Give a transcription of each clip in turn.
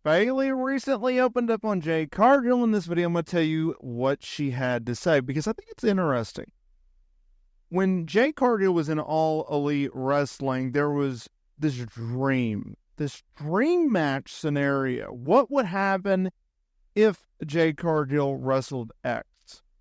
Bayley recently opened up on Jade Cargill. In this video, I'm going to tell you what she had to say because I think it's interesting. When Jade Cargill was in All Elite Wrestling, there was this dream match scenario. What would happen if Jade Cargill wrestled X?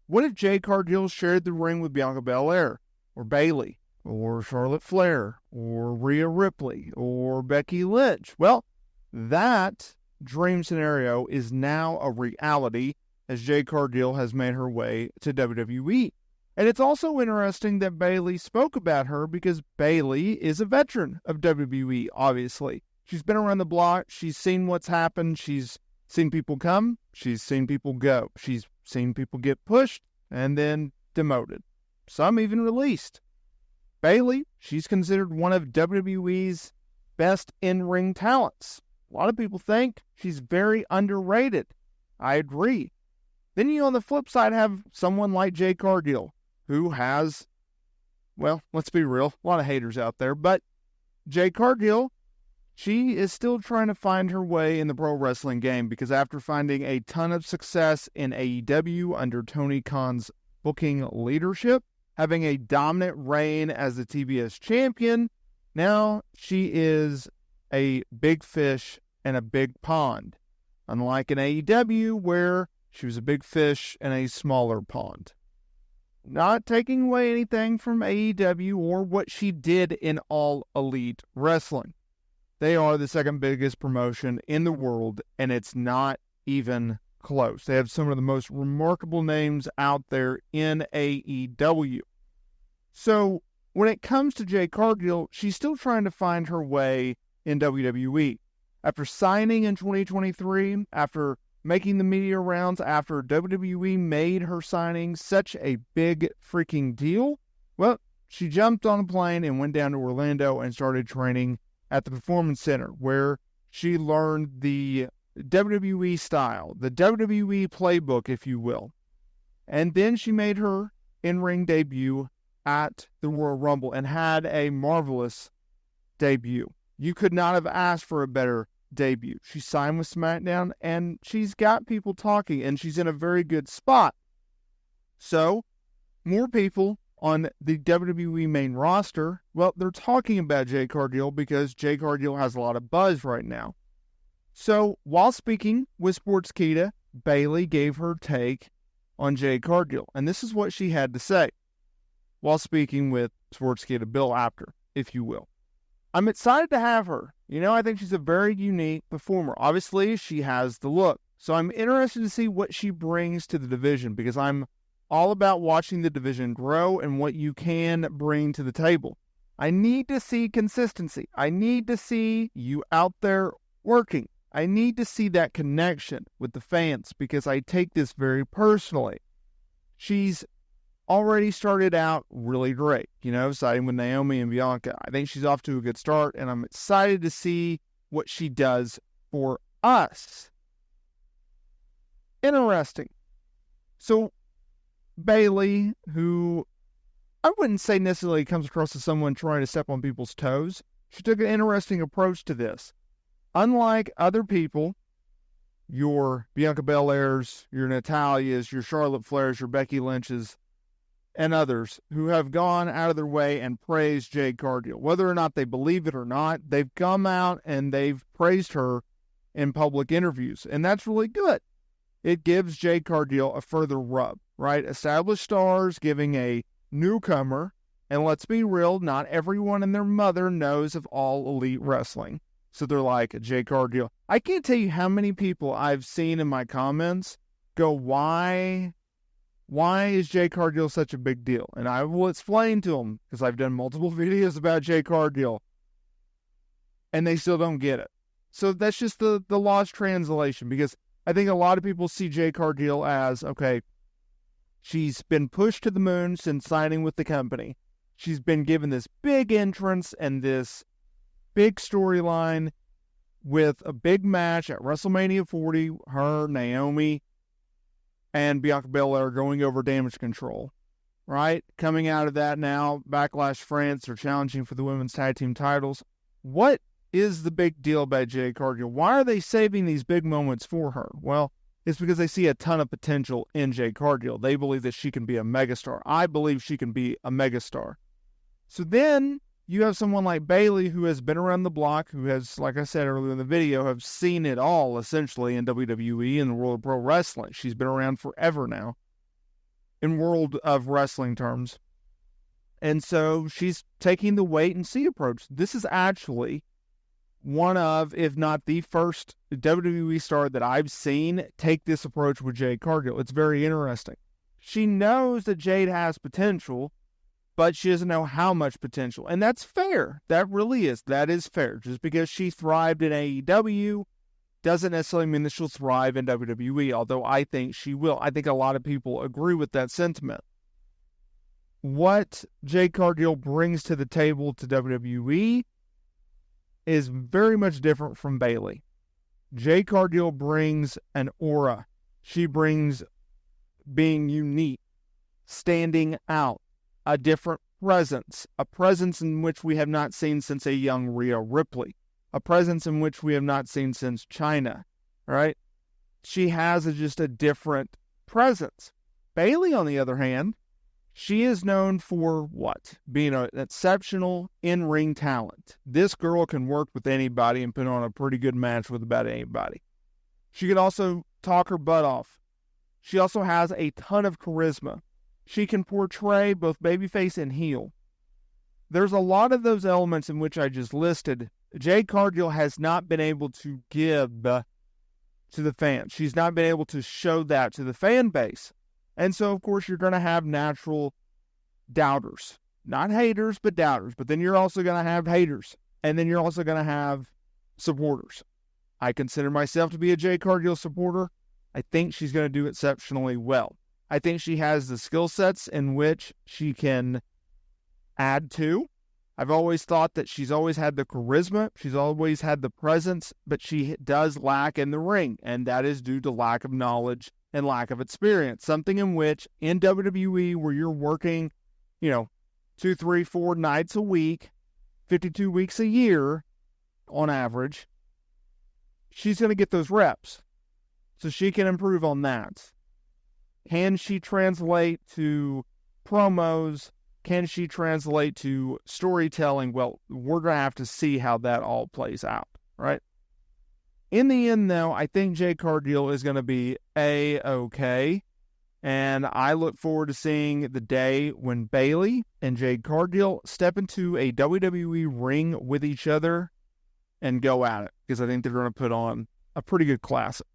What if Jade Cargill shared the ring with Bianca Belair, or Bayley, or Charlotte Flair, or Rhea Ripley, or Becky Lynch? Well, that dream scenario is now a reality as Jade Cargill has made her way to WWE. And it's also interesting that Bayley spoke about her because Bayley is a veteran of WWE, obviously. She's been around the block. She's seen what's happened. She's seen people come. She's seen people go. She's seen people get pushed and then demoted. Some even released. Bayley, she's considered one of WWE's best in-ring talents. A lot of people think she's very underrated. I agree. Then you on the flip side have someone like Jade Cargill, who has, well, let's be real, a lot of haters out there, but Jade Cargill, she is still trying to find her way in the pro wrestling game because after finding a ton of success in AEW under Tony Khan's booking leadership, having a dominant reign as the TBS champion, now she is a big fish in a big pond, unlike in AEW where she was a big fish in a smaller pond. Not taking away anything from AEW or what she did in All Elite Wrestling. They are the second biggest promotion in the world, and it's not even close. They have some of the most remarkable names out there in AEW. So when it comes to Jade Cargill, she's still trying to find her way in WWE. After signing in 2023, after making the media rounds, after WWE made her signing such a big freaking deal, well, she jumped on a plane and went down to Orlando and started training at the Performance Center, where she learned the WWE style, the WWE playbook, if you will. And then she made her in-ring debut at the Royal Rumble and had a marvelous debut. You could not have asked for a better debut. She signed with SmackDown and she's got people talking and she's in a very good spot. So, more people on the WWE main roster, well, they're talking about Jade Cargill because Jade Cargill has a lot of buzz right now. So, while speaking with Sportskeeda, Bayley gave her take on Jade Cargill, and this is what she had to say while speaking with Sportskeeda Bill Apter, if you will. I'm excited to have her. I think she's a very unique performer. Obviously, she has the look. So I'm interested to see what she brings to the division because I'm all about watching the division grow and what you can bring to the table. I need to see consistency. I need to see you out there working. I need to see that connection with the fans because I take this very personally. She's already started out really great, siding with Naomi and Bianca. I think she's off to a good start, and I'm excited to see what she does for us. Interesting. So, Bayley, who I wouldn't say necessarily comes across as someone trying to step on people's toes, she took an interesting approach to this. Unlike other people, your Bianca Belairs, your Natalias, your Charlotte Flairs, your Becky Lynches, and others who have gone out of their way and praised Jade Cargill. Whether or not they believe it or not, they've come out and they've praised her in public interviews, and that's really good. It gives Jade Cargill a further rub, right? Established stars giving a newcomer, and let's be real, not everyone and their mother knows of All Elite Wrestling. So they're like, Jade Cargill. I can't tell you how many people I've seen in my comments go, why is Jade Cargill such a big deal? And I will explain to them, because I've done multiple videos about Jade Cargill, and they still don't get it. So that's just the lost translation, because I think a lot of people see Jade Cargill as, okay, she's been pushed to the moon since signing with the company. She's been given this big entrance and this big storyline with a big match at WrestleMania 40, her, Naomi, and Bianca Belair going over Damage Control, right? Coming out of that now, Backlash France, they're challenging for the women's tag team titles. What is the big deal about Jade Cargill? Why are they saving these big moments for her? Well, it's because they see a ton of potential in Jade Cargill. They believe that she can be a megastar. I believe she can be a megastar. So then you have someone like Bayley, who has been around the block, who has, like I said earlier in the video, have seen it all, essentially, in WWE and the world of pro wrestling. She's been around forever now, in world of wrestling terms. And so she's taking the wait-and-see approach. This is actually one of, if not the first WWE star that I've seen take this approach with Jade Cargill. It's very interesting. She knows that Jade has potential, but she doesn't know how much potential. And that's fair. That really is. That is fair. Just because she thrived in AEW doesn't necessarily mean that she'll thrive in WWE, although I think she will. I think a lot of people agree with that sentiment. What Jade Cargill brings to the table to WWE is very much different from Bayley. Jade Cargill brings an aura. She brings being unique, standing out, a different presence, a presence in which we have not seen since a young Rhea Ripley, a presence in which we have not seen since China, right? She has just a different presence. Bayley, on the other hand, she is known for what? Being an exceptional in-ring talent. This girl can work with anybody and put on a pretty good match with about anybody. She can also talk her butt off. She also has a ton of charisma. She can portray both babyface and heel. There's a lot of those elements in which I just listed. Jade Cargill has not been able to give to the fans. She's not been able to show that to the fan base. And so, of course, you're going to have natural doubters. Not haters, but doubters. But then you're also going to have haters. And then you're also going to have supporters. I consider myself to be a Jade Cargill supporter. I think she's going to do exceptionally well. I think she has the skill sets in which she can add to. I've always thought that she's always had the charisma. She's always had the presence, but she does lack in the ring. And that is due to lack of knowledge and lack of experience. Something in which in WWE, where you're working, 2, 3, 4 nights a week, 52 weeks a year on average, she's going to get those reps. So she can improve on that. Can she translate to promos? Can she translate to storytelling? Well, we're going to have to see how that all plays out, right? In the end, though, I think Jade Cargill is going to be A-okay. And I look forward to seeing the day when Bayley and Jade Cargill step into a WWE ring with each other and go at it. Because I think they're going to put on a pretty good classic.